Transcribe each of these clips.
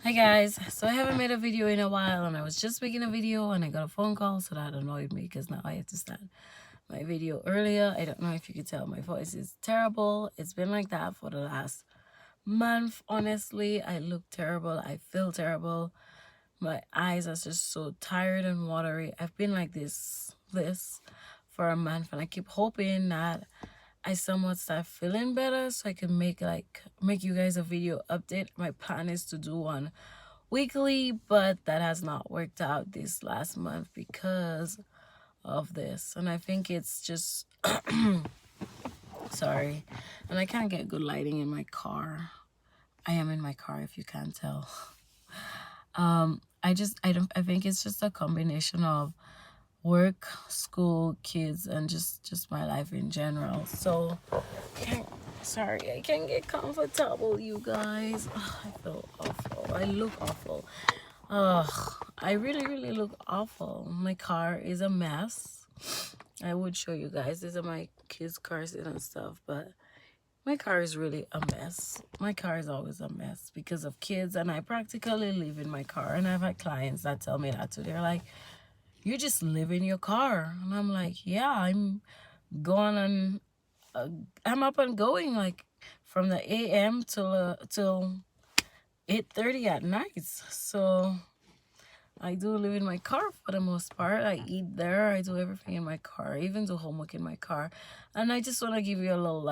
Hi guys, so I haven't made a video in a while and I was just making a video and I got a phone call, so that annoyed me because now I have to start my video earlier. I don't know if you could tell my voice is terrible. It's been like that for the last month. Honestly, I look terrible. I feel terrible. My eyes are just so tired and watery. I've been like this for a month and I keep hoping that I somewhat start feeling better so I can make you guys a video update. My plan is to do one weekly, but that has not worked out this last month because of this. And I think it's just sorry. And I can't get good lighting in my car. I am in my car if you can't tell. I think it's just a combination of work, school, kids, and just my life in general. So can't, sorry, I can't get comfortable, you guys. Ugh, I feel awful. I look awful. I really look awful. My car is a mess. I would show you guys. These are my kids' cars and stuff, but my car is really a mess. My car is always a mess because of kids, and I practically live in my car. And I've had clients that tell me that too. They're like, "You just live in your car," and I'm like, "Yeah, I'm going and I'm up and going like from the a.m. till 8:30 at night." So I do live in my car for the most part. I eat there. I do everything in my car. I even do homework in my car. And I just want to give you a little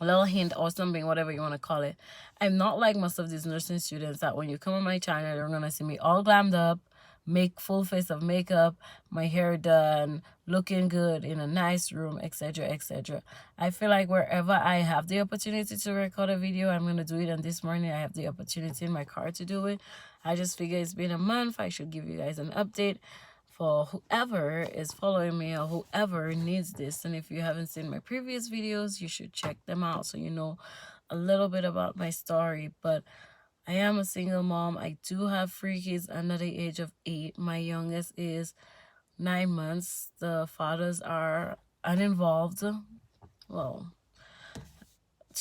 a little hint or something, whatever you want to call it. I'm not like most of these nursing students that when you come on my channel, you're gonna see me all glammed up, make full face of makeup, my hair done, looking good in a nice room, etc, etc. I feel like wherever I have the opportunity to record a video, I'm gonna do it. And this morning I have the opportunity in my car to do it. I just figure it's been a month, I should give you guys an update for whoever is following me or whoever needs this. And if you haven't seen my previous videos, you should check them out so you know a little bit about my story. But I am a single mom. I do have 3 kids under the age of 8. My youngest is 9 months. The fathers are uninvolved. Well,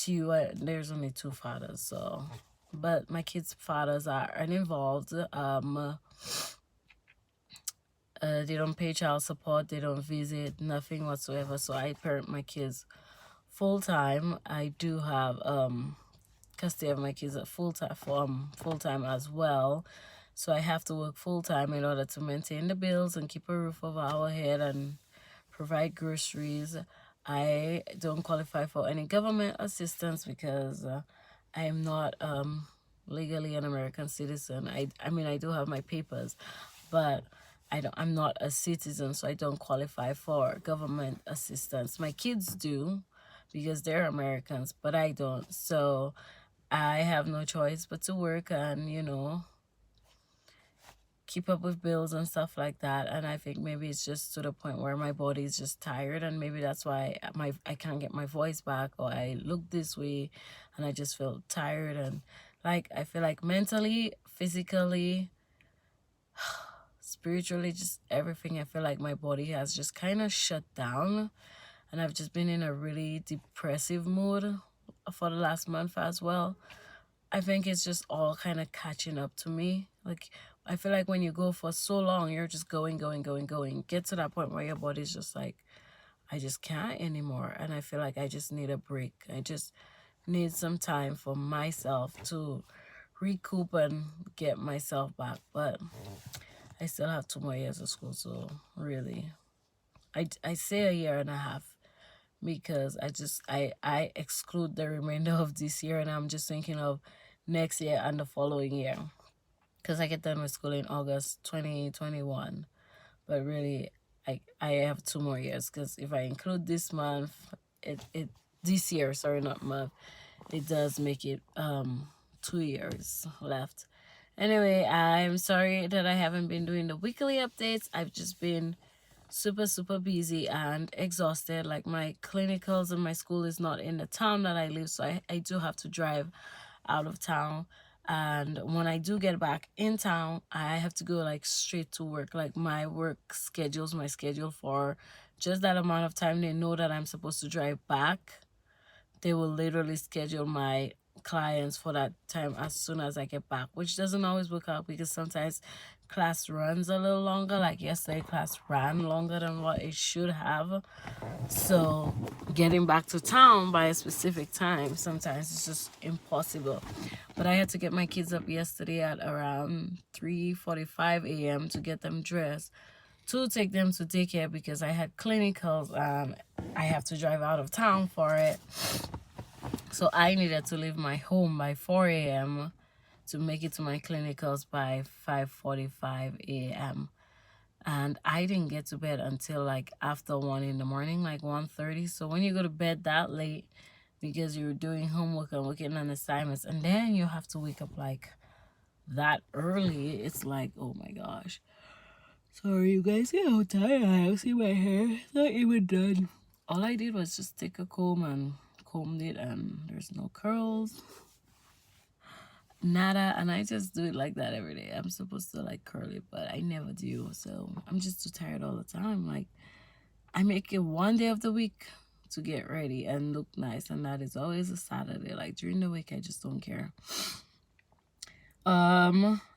there's only 2 fathers, so but my kids' fathers are uninvolved. They don't pay child support, they don't visit, nothing whatsoever. So I parent my kids full time. I do have custody of my kids at full time as well. So I have to work full time in order to maintain the bills and keep a roof over our head and provide groceries. I don't qualify for any government assistance because I am not legally an American citizen. I mean I do have my papers, but I'm not a citizen, so I don't qualify for government assistance. My kids do because they're Americans, but I don't. So I have no choice but to work and, keep up with bills and stuff like that. And I think maybe it's just to the point where my body is just tired, and maybe that's why I can't get my voice back, or I look this way and I just feel tired. And like I feel like mentally, physically, spiritually, just everything, I feel like my body has just kind of shut down, and I've just been in a really depressive mood for the last month as well. I think it's just all kind of catching up to me. Like I feel like when you go for so long, you're just going, get to that point where your body's just like, I just can't anymore. And I feel like I just need a break. I just need some time for myself to recoup and get myself back. But I still have 2 more years of school, so really, I say a year and a half because I exclude the remainder of this year, and I'm just thinking of next year and the following year because I get done with school in August 2021. But really, I have 2 more years because if I include this month, it this year, sorry, not month, it does make it 2 years left. Anyway, I'm sorry that I haven't been doing the weekly updates. I've just been super busy and exhausted. Like my clinicals and my school is not in the town that I live, so I do have to drive out of town. And when I do get back in town, I have to go like straight to work. Like my work schedules my schedule for just that amount of time. They know that I'm supposed to drive back. They will literally schedule my clients for that time as soon as I get back, which doesn't always work out because sometimes class runs a little longer. Like yesterday, class ran longer than what it should have. So getting back to town by a specific time sometimes it's just impossible. But I had to get my kids up yesterday at around 3:45 a.m. to get them dressed to take them to daycare because I had clinicals and I have to drive out of town for it. So I needed to leave my home by 4 a.m. to make it to my clinicals by 5:45 a.m. And I didn't get to bed until like after 1 in the morning, like 1:30. So when you go to bed that late because you're doing homework and working on assignments and then you have to wake up like that early, it's like, oh my gosh. Sorry, you guys, see how tired I am. See my hair? It's not even done. All I did was just take a comb and combed it, and there's no curls, nada. And I just do it like that every day. I'm supposed to like curl it, but I never do. So I'm just too tired all the time. Like, I make it one day of the week to get ready and look nice, and that is always a Saturday. Like during the week, I just don't care.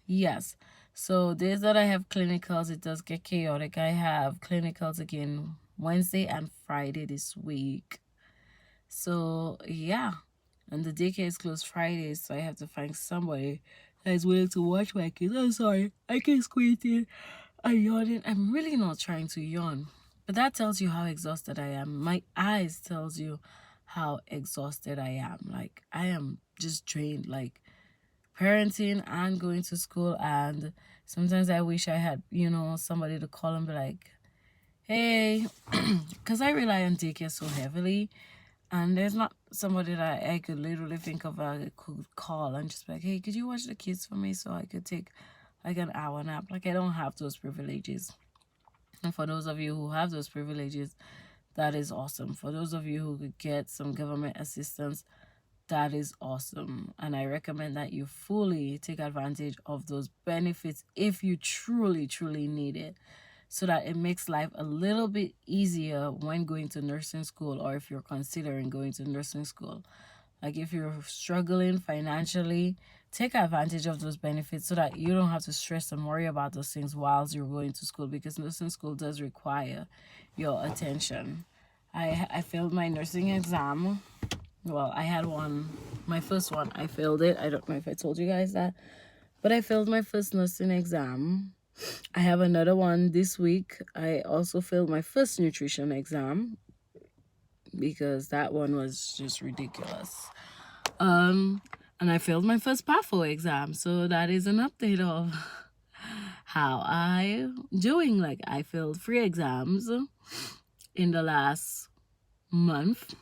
Yes. So days that I have clinicals, it does get chaotic. I have clinicals again Wednesday and Friday this week. So yeah. And the daycare is closed Fridays, so I have to find somebody that is willing to watch my kids. I'm sorry, I can't squeeze in. I'm yawning. I'm really not trying to yawn. But that tells you how exhausted I am. My eyes tells you how exhausted I am. Like I am just drained. Like parenting and going to school, and sometimes I wish I had, somebody to call and be like, hey, because I rely on daycare so heavily, and there's not somebody that I could literally think of I could call and just be like, hey, could you watch the kids for me so I could take like an hour nap? Like I don't have those privileges. And for those of you who have those privileges, that is awesome. For those of you who could get some government assistance, that is awesome. And I recommend that you fully take advantage of those benefits if you truly, truly need it, so that it makes life a little bit easier when going to nursing school, or if you're considering going to nursing school. Like if you're struggling financially, take advantage of those benefits so that you don't have to stress and worry about those things whilst you're going to school, because nursing school does require your attention. I failed my nursing exam. Well, I had one, my first one, I failed it. I don't know if I told you guys that, but I failed my first nursing exam. I have another one this week. I also failed my first nutrition exam because that one was just ridiculous. And I failed my first PAFO exam. So that is an update of how I'm doing. Like I failed 3 exams in the last month.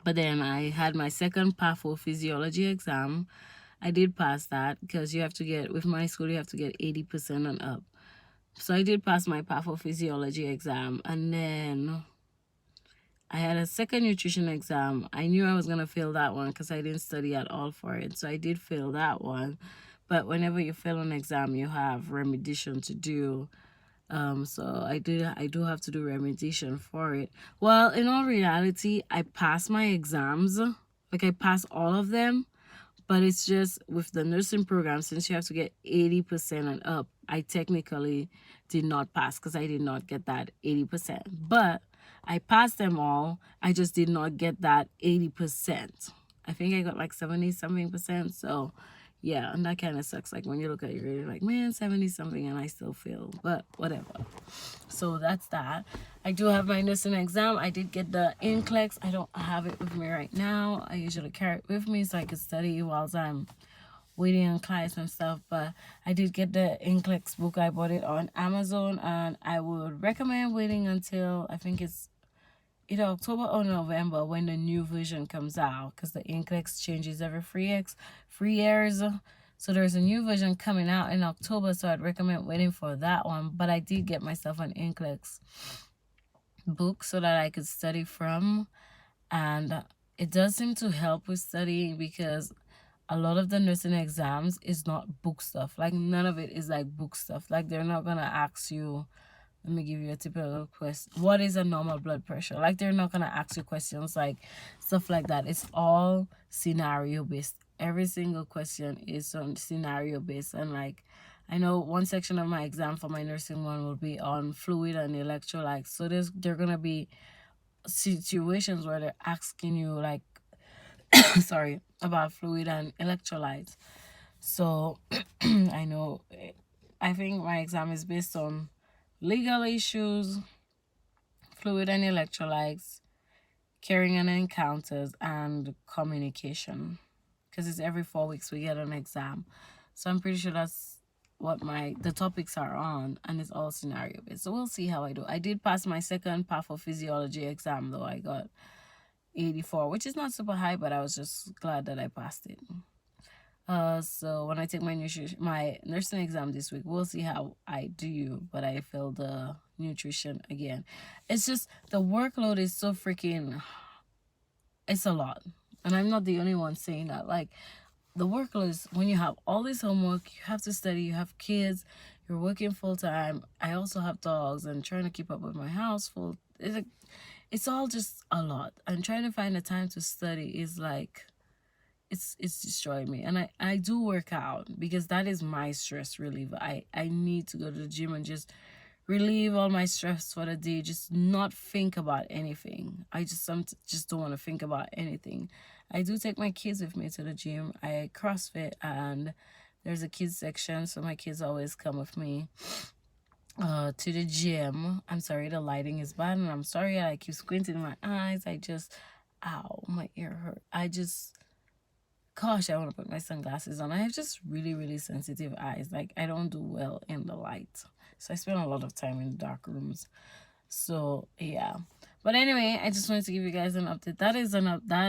But then I had my second PAFO physiology exam. I did pass that because you have to get, with my school, you have to get 80% and up. So I did pass my PAFO physiology exam. And then I had a second nutrition exam. I knew I was going to fail that one because I didn't study at all for it. So I did fail that one. But whenever you fail an exam, you have remediation to do. So I do have to do remediation for it. Well, in all reality, I passed my exams. Like I passed all of them, but it's just with the nursing program, since you have to get 80% and up, I technically did not pass because I did not get that 80%. But I passed them all. I just did not get that 80%. I think I got like 70 something percent. So yeah, and that kind of sucks. Like when you look at your grade, you're like, man, 70 something and I still fail, but whatever. So that's that. I do have my nursing exam. I did get the NCLEX. I don't have it with me right now. I usually carry it with me so I can study whilst I'm waiting on clients and stuff. But I did get the NCLEX book. I bought it on Amazon, and I would recommend waiting until I think it's either October or November when the new version comes out, because the NCLEX changes every 3 years. So there's a new version coming out in October, so I'd recommend waiting for that one. But I did get myself an NCLEX book so that I could study from, and it does seem to help with studying because a lot of the nursing exams is not book stuff. Like none of it is like book stuff. Like they're not gonna ask you let me give you a typical question. What is a normal blood pressure? Like, they're not gonna ask you questions like stuff like that. It's all scenario based. Every single question is on scenario based. And like, I know one section of my exam for my nursing one will be on fluid and electrolytes. So they're gonna be situations where they're asking you like sorry, about fluid and electrolytes. So I know, I think my exam is based on legal issues, fluid and electrolytes, carrying and encounters, and communication. Because it's every 4 weeks we get an exam. So I'm pretty sure that's what the topics are on, and it's all scenario based. So we'll see how I do. I did pass my second pathophysiology exam though. I got 84, which is not super high, but I was just glad that I passed it. So when I take my nursing exam this week, we'll see how I do. But I failed the nutrition again. It's just the workload is so freaking. It's a lot, and I'm not the only one saying that. Like, the workload is when you have all this homework, you have to study, you have kids, you're working full time. I also have dogs and trying to keep up with my house full. It's all just a lot. And trying to find the time to study is like, it's destroying me. And I do work out because that is my stress reliever. I need to go to the gym and just relieve all my stress for the day, just not think about anything. I just don't want to think about anything. I do take my kids with me to the gym. I CrossFit, and there's a kids section, so my kids always come with me to the gym. I'm sorry, the lighting is bad, and I'm sorry I keep squinting my eyes. Ow, my ear hurt. Gosh, I want to put my sunglasses on. I have just really, really sensitive eyes. Like, I don't do well in the light. So I spend a lot of time in dark rooms. So, yeah. But anyway, I just wanted to give you guys an update. That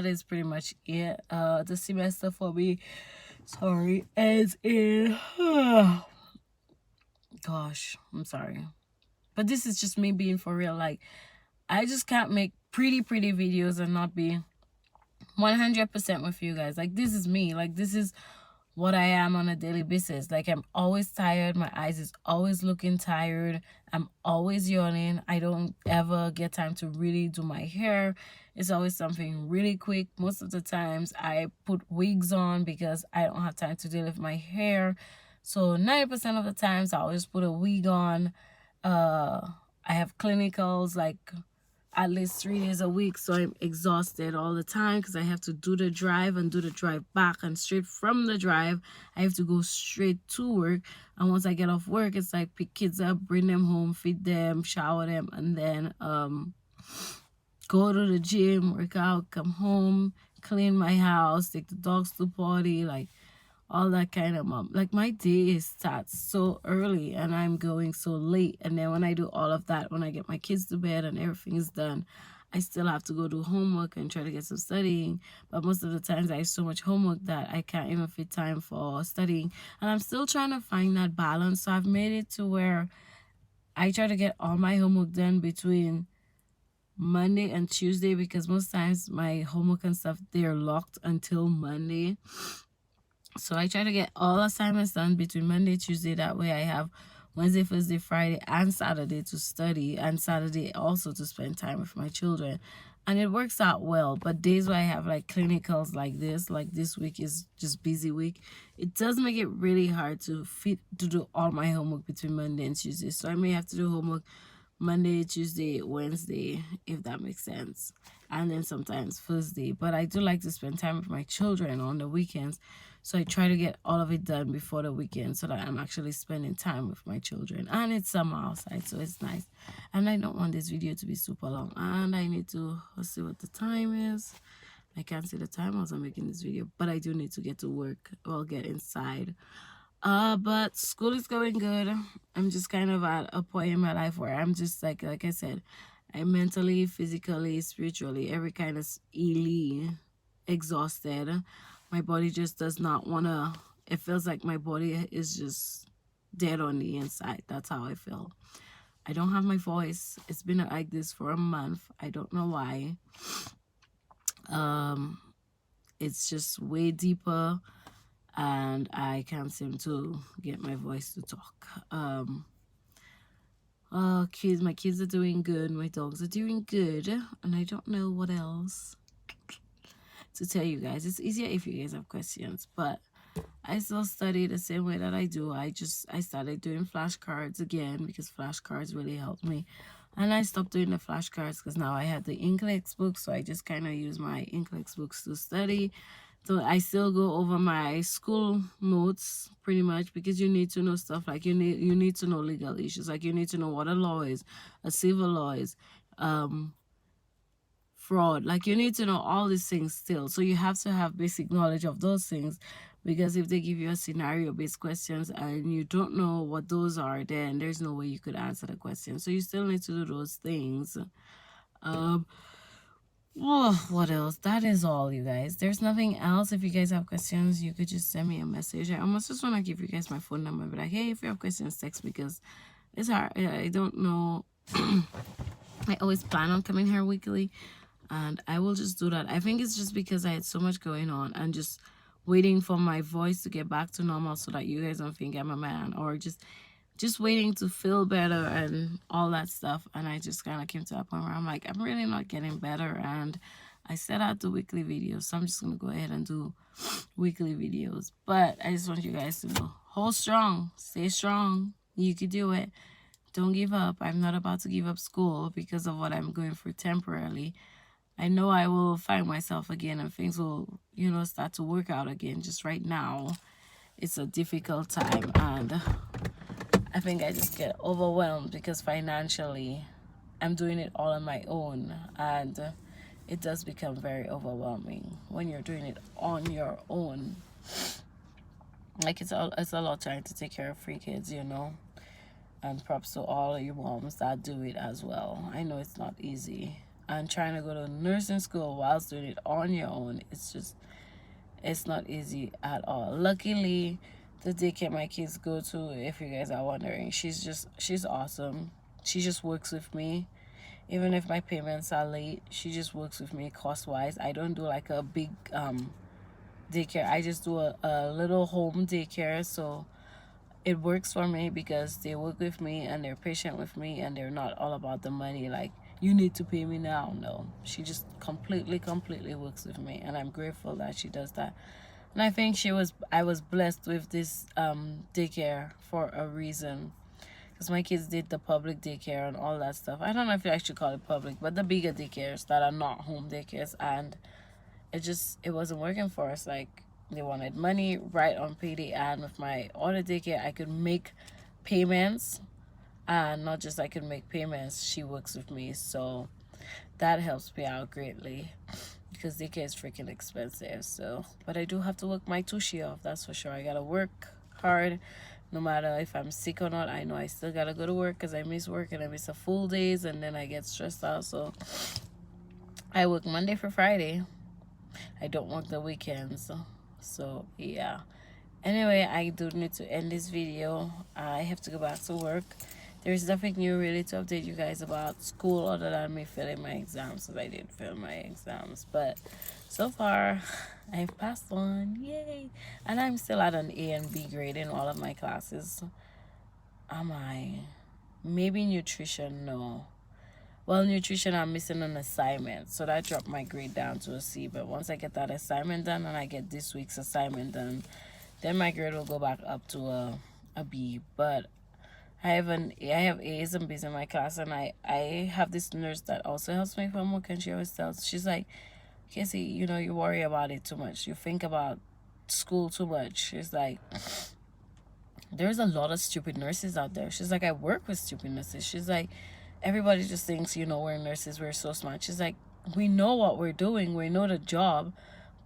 is pretty much it. The semester for me, sorry, is in... Gosh, I'm sorry. But this is just me being for real. Like, I just can't make pretty videos and not be 100% with you guys. Like, this is me. Like, this is what I am on a daily basis. Like, I'm always tired. My eyes is always looking tired. I'm always yawning. I don't ever get time to really do my hair. It's always something really quick. Most of the times I put wigs on because I don't have time to deal with my hair. So 90% of the times I always put a wig on. I have clinicals like at least 3 days a week, so I'm exhausted all the time because I have to do the drive and do the drive back, and straight from the drive I have to go straight to work. And once I get off work, it's like pick kids up, bring them home, feed them, shower them, and then go to the gym, work out, come home, clean my house, take the dogs to potty, like all that kind of mom. Like, my day starts so early and I'm going so late. And then when I do all of that, when I get my kids to bed and everything is done, I still have to go do homework and try to get some studying. But most of the times I have so much homework that I can't even fit time for studying. And I'm still trying to find that balance. So I've made it to where I try to get all my homework done between Monday and Tuesday, because most times my homework and stuff, they're locked until Monday. So I try to get all assignments done between Monday, Tuesday. That way I have Wednesday, Thursday, Friday, and Saturday to study, and Saturday also to spend time with my children. And it works out well. But days where I have like clinicals like this week is just busy week, it does make it really hard to do all my homework between Monday and Tuesday. So I may have to do homework Monday, Tuesday, Wednesday, if that makes sense. And then sometimes Thursday. But I do like to spend time with my children on the weekends. So I try to get all of it done before the weekend so that I'm actually spending time with my children. And it's summer outside, so it's nice. And I don't want this video to be super long. And I need to see what the time is. I can't see the time as I'm making this video. But I do need to get to work or get inside. But school is going good. I'm just kind of at a point in my life where I'm just like I said, I'm mentally, physically, spiritually, every kind of exhausted. My body just does not want to, it feels like my body is just dead on the inside. That's how I feel. I don't have my voice. It's been like this for a month. I don't know why. It's just way deeper, and I can't seem to get my voice to talk. Kids, my kids are doing good, my dogs are doing good, and I don't know what else to tell you guys. It's easier if you guys have questions, but I still study the same way that I do. I started doing flashcards again because flashcards really helped me. And I stopped doing the flashcards because now I have the Inklex books, so I just kind of use my Inklex books to study. So I still go over my school notes pretty much because you need to know stuff like you need to know legal issues, like you need to know what a law is, a civil law is, fraud, like you need to know all these things still. So you have to have basic knowledge of those things, because if they give you a scenario based questions and you don't know what those are, then there's no way you could answer the question. So you still need to do those things. Oh, what else? That is all, you guys. There's nothing else. If you guys have questions, you could just send me a message. I almost just want to give you guys my phone number, but like, hey, if you have questions, text, because it's hard. I don't know. I always plan on coming here weekly, and I will just do that. I think it's just because I had so much going on and just waiting for my voice to get back to normal so that you guys don't think I'm a man, or just waiting to feel better and all that stuff. And I just kind of came to a point where I'm like, I'm really not getting better, and I set out the weekly videos, so I'm just gonna go ahead and do weekly videos. But I just want you guys to know, hold strong, stay strong, you can do it, don't give up. I'm not about to give up school because of what I'm going through temporarily. I know I will find myself again and things will, start to work out again. Just right now, it's a difficult time, and I think I just get overwhelmed because financially I'm doing it all on my own, and it does become very overwhelming when you're doing it on your own. Like it's a lot trying to take care of 3 kids, and props to all of you moms that do it as well. I know it's not easy, and trying to go to nursing school whilst doing it on your own, it's not easy at all. Luckily, the daycare my kids go to, if you guys are wondering, she's awesome. She just works with me. Even if my payments are late, she just works with me cost wise. I don't do like a big daycare. I just do a little home daycare, so it works for me because they work with me and they're patient with me, and they're not all about the money, like you need to pay me now. No, she just completely works with me, and I'm grateful that she does that. And I think I was blessed with this daycare for a reason, because my kids did the public daycare and all that stuff. I don't know if you actually call it public, but the bigger daycares that are not home daycares, and it wasn't working for us. Like, they wanted money right on payday, and with my other daycare I could make payments, and not just I could make payments, she works with me, so that helps me out greatly, because daycare is freaking expensive. So, but I do have to work my tushy off, that's for sure. I gotta work hard no matter if I'm sick or not. I know I still gotta go to work because I miss work and I miss a full days, and then I get stressed out. So I work Monday for Friday. I don't work the weekends. So yeah, anyway, I do need to end this video. I have to go back to work. There's nothing new really to update you guys about school other than me failing my exams, because I did fail my exams. But so far, I've passed one. Yay! And I'm still at an A and B grade in all of my classes. Am I? Maybe nutrition, no. Well, nutrition, I'm missing an assignment, so that dropped my grade down to a C. But once I get that assignment done and I get this week's assignment done, then my grade will go back up to a B. But I have A's and B's in my class, and I have this nurse that also helps me for homework, and she always tells, she's like, Casey, you worry about it too much. You think about school too much. She's like, there's a lot of stupid nurses out there. She's like, I work with stupid nurses. She's like, everybody just thinks, we're nurses, we're so smart. She's like, we know what we're doing, we know the job,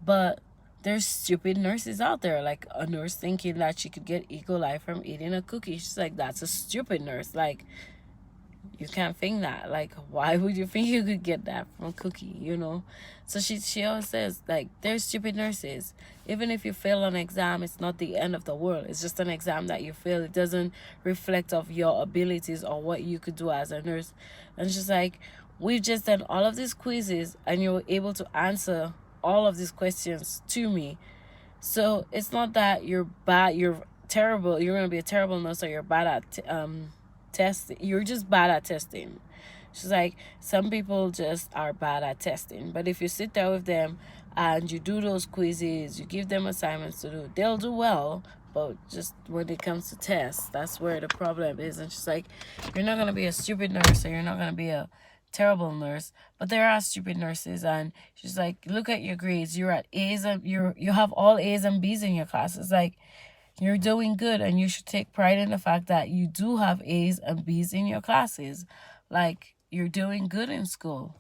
but there's stupid nurses out there. Like a nurse thinking that she could get E. coli from eating a cookie. She's like, that's a stupid nurse. Like, you can't think that. Like, why would you think you could get that from a cookie, So she always says, like, there's stupid nurses. Even if you fail an exam, it's not the end of the world. It's just an exam that you fail. It doesn't reflect of your abilities or what you could do as a nurse. And she's like, we've just done all of these quizzes, and you were able to answer all of these questions to me. So it's not that you're bad, you're terrible, you're going to be a terrible nurse, or you're bad at you're just bad at testing. She's like, some people just are bad at testing, but if you sit there with them and you do those quizzes, you give them assignments to do, they'll do well. But just when it comes to tests, that's where the problem is. And she's like, you're not gonna be a stupid nurse, or you're not gonna be a terrible nurse, but there are stupid nurses. And she's like, look at your grades, you're at A's, and you have all A's and B's in your class. It's like, you're doing good, and you should take pride in the fact that you do have A's and B's in your classes. Like, you're doing good in school.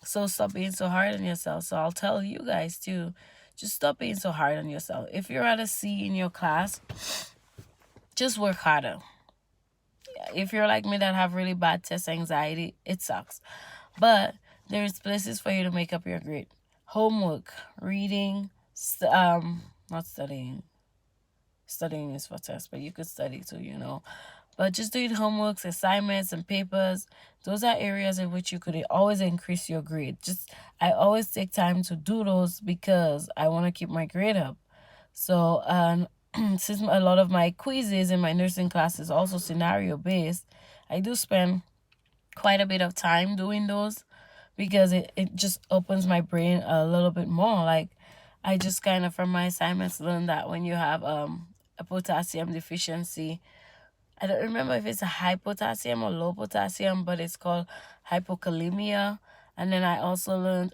So stop being so hard on yourself. So I'll tell you guys too, just stop being so hard on yourself. If you're at a C in your class, just work harder. If you're like me that have really bad test anxiety, it sucks. But there's places for you to make up your grade. Homework, reading, not studying. Studying is for tests, but you could study too, you know. But just doing homeworks, assignments, and papers, those are areas in which you could always increase your grade. I always take time to do those because I want to keep my grade up. So, since a lot of my quizzes in my nursing class is also scenario based, I do spend quite a bit of time doing those because it just opens my brain a little bit more. Like, I just kind of, from my assignments, learned that when you have a potassium deficiency, I don't remember if it's a high potassium or low potassium, but it's called hypokalemia. And then I also learned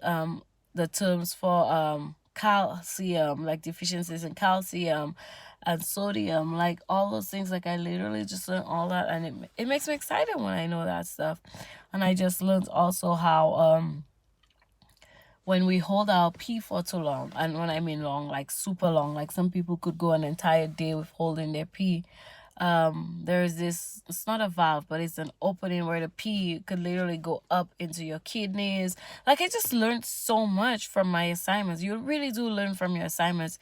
the terms for calcium, like deficiencies in calcium and sodium, like all those things. Like, I literally just learned all that, and it makes me excited when I know that stuff. And I just learned also how when we hold our pee for too long, and when I mean long, like super long, like some people could go an entire day with holding their pee. There's this, it's not a valve, but it's an opening where the pee could literally go up into your kidneys. Like, I just learned so much from my assignments. You really do learn from your assignments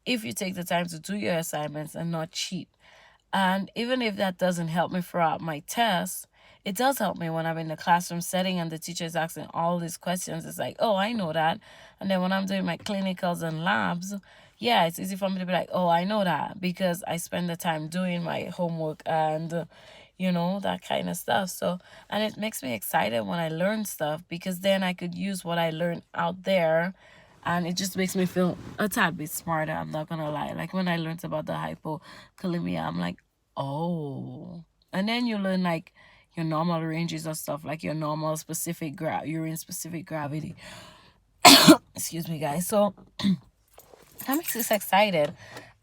if you take the time to do your assignments and not cheat. And even if that doesn't help me throughout my tests, it does help me when I'm in the classroom setting and the teacher is asking all these questions. It's like, oh, I know that. And then when I'm doing my clinicals and labs, yeah, it's easy for me to be like, oh, I know that, because I spend the time doing my homework and, you know, that kind of stuff. So, and it makes me excited when I learn stuff, because then I could use what I learned out there, and it just makes me feel a tad bit smarter. I'm not gonna lie. Like, when I learned about the hypokalemia, I'm like, oh. And then you learn like your normal ranges of stuff, like your normal specific urine specific gravity. Excuse me, guys. So that makes us excited.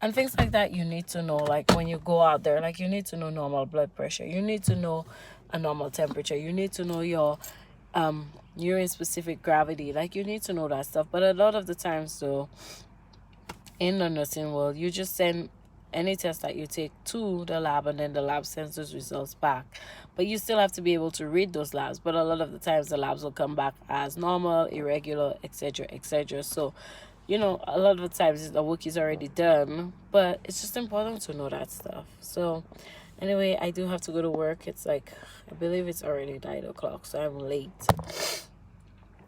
And things like that you need to know. Like, when you go out there, like, you need to know normal blood pressure, you need to know a normal temperature, you need to know your urine specific gravity. Like, you need to know that stuff. But a lot of the times, though, in the nursing world, you just send any test that you take to the lab, and then the lab sends those results back. But you still have to be able to read those labs. But a lot of the times the labs will come back as normal, irregular, etc., etc. So, you know, a lot of the times the work is already done, but it's just important to know that stuff. So anyway, I do have to go to work. It's like, I believe it's already 9 o'clock, so I'm late.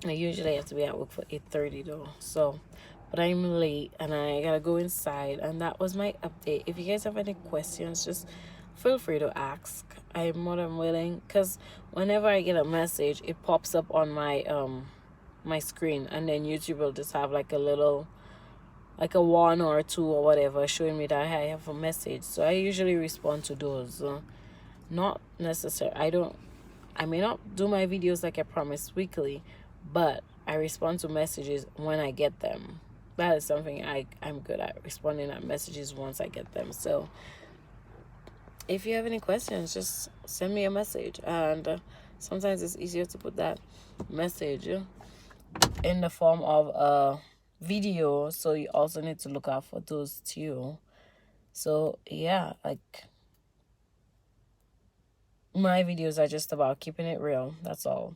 I usually have to be at work for 8:30 though. So, but I'm late and I gotta go inside. And that was my update. If you guys have any questions, just feel free to ask. I'm more than willing, because whenever I get a message, it pops up on my my screen, and then YouTube will just have like a little, like a 1 or 2 or whatever, showing me that I have a message. So I usually respond to those. Not necessary. I may not do my videos like I promised weekly, but I respond to messages when I get them. That is something I'm good at, responding at messages once I get them. So if you have any questions, just send me a message. And sometimes it's easier to put that message in the form of a video, so you also need to look out for those too. So yeah, like, my videos are just about keeping it real. That's all.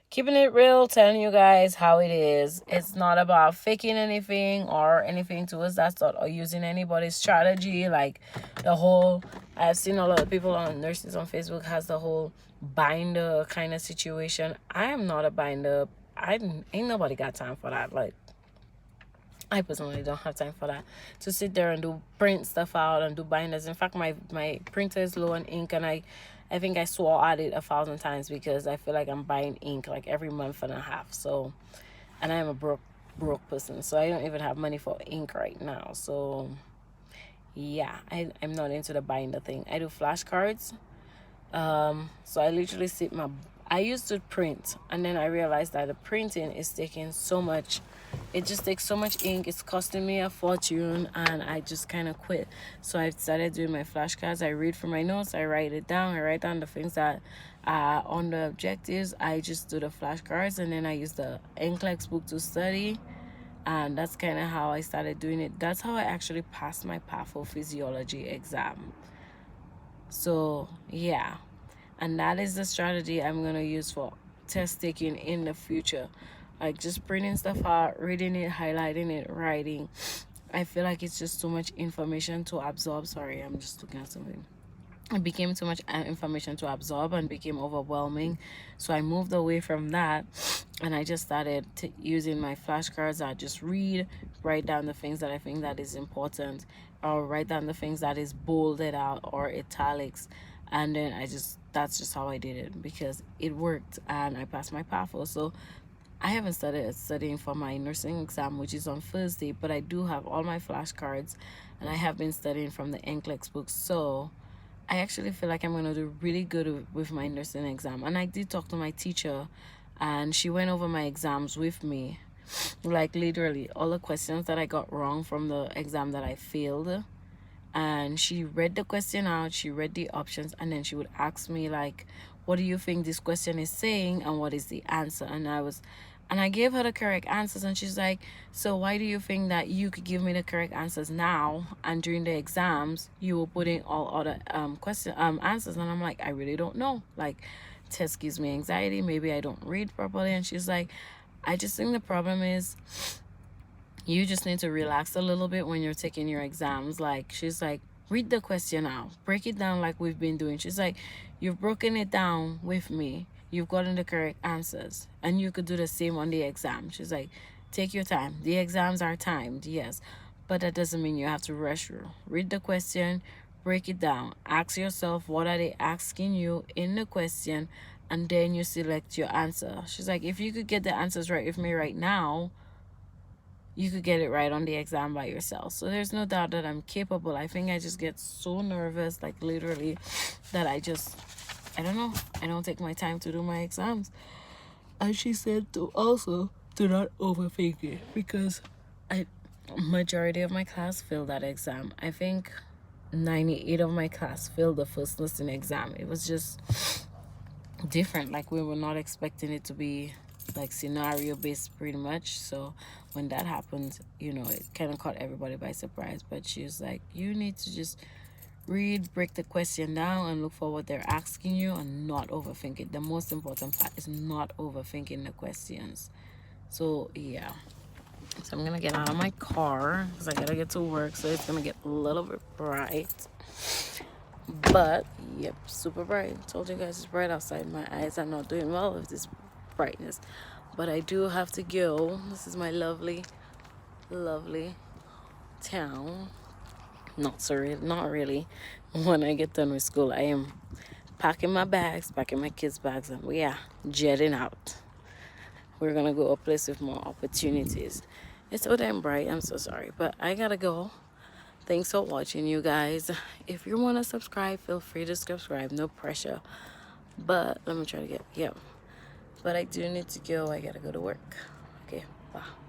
Keeping it real, telling you guys how it is. It's not about faking anything or anything to us. That's not, or using anybody's strategy. Like, the whole, I've seen a lot of people on nurses on Facebook has the whole binder kind of situation. I am not a binder. Ain't nobody got time for that. Like, I personally don't have time for that, to sit there and print stuff out and do binders. In fact, my printer is low on ink, and I I think I swore at it 1,000 times because I feel like I'm buying ink like every month and a half. So, and I am a broke person, so I don't even have money for ink right now. So yeah, I'm not into the binder thing. I do flashcards. So I literally sit my, I used to print, and then I realized that the printing is taking so much, it just takes so much ink, it's costing me a fortune, and I just kind of quit. So I started doing my flashcards. I read from my notes, I write it down, I write down the things that are on the objectives. I just do the flashcards, and then I use the NCLEX book to study, and that's kind of how I started doing it. That's how I actually passed my pathophysiology exam. So yeah, and that is the strategy I'm going to use for test taking in the future, like just printing stuff out, reading it, highlighting it, writing. I feel like it's just too much information to absorb. Sorry, I'm just looking at something. It became too much information to absorb and became overwhelming, so I moved away from that, and I just started using my flashcards. I just read, write down the things that I think that is important, or write down the things that is bolded out or italics, and then that's just how I did it because it worked and I passed my PAFO. So I haven't started studying for my nursing exam, which is on Thursday, but I do have all my flashcards, and I have been studying from the NCLEX books. So I actually feel like I'm going to do really good with my nursing exam. And I did talk to my teacher, and she went over my exams with me. Like literally all the questions that I got wrong from the exam that I failed. And she read the question out, she read the options, and then she would ask me like, what do you think this question is saying, and what is the answer? And I gave her the correct answers, and she's like, so why do you think that you could give me the correct answers now, and during the exams you were putting all other answers? And I'm like, I really don't know. Like, test gives me anxiety, maybe I don't read properly. And she's like, I just think the problem is you just need to relax a little bit when you're taking your exams. Like, she's like, read the question out, break it down like we've been doing. She's like, you've broken it down with me, you've gotten the correct answers, and you could do the same on the exam. She's like, take your time. The exams are timed, yes, but that doesn't mean you have to rush through. Read the question, break it down, ask yourself what are they asking you in the question, and then you select your answer. She's like, if you could get the answers right with me right now, you could get it right on the exam by yourself. So there's no doubt that I'm capable. I think I just get so nervous, like literally, that I don't know, I don't take my time to do my exams. And she said to also do not overthink it, because majority of my class failed that exam. I think 98 of my class failed the first listening exam. It was just different. Like, we were not expecting it to be like scenario based pretty much. So when that happened, it kind of caught everybody by surprise. But she was like, you need to just read, break the question down, and look for what they're asking you, and not overthink it. The most important part is not overthinking the questions. So yeah, so I'm gonna get out of my car because I gotta get to work, so it's gonna get a little bit bright. But yep, super bright. Told you guys it's bright outside. My eyes are not doing well with this brightness, but I do have to go. This is my lovely town. Not really. When I get done with school, I am packing my kids' bags, and we are jetting out. We're gonna go a place with more opportunities. It's so damn bright. I'm so sorry, but I gotta go. Thanks for watching, you guys. If you want to subscribe, feel free to subscribe. No pressure. But let me try to but I do need to go. I gotta go to work. Okay, bye.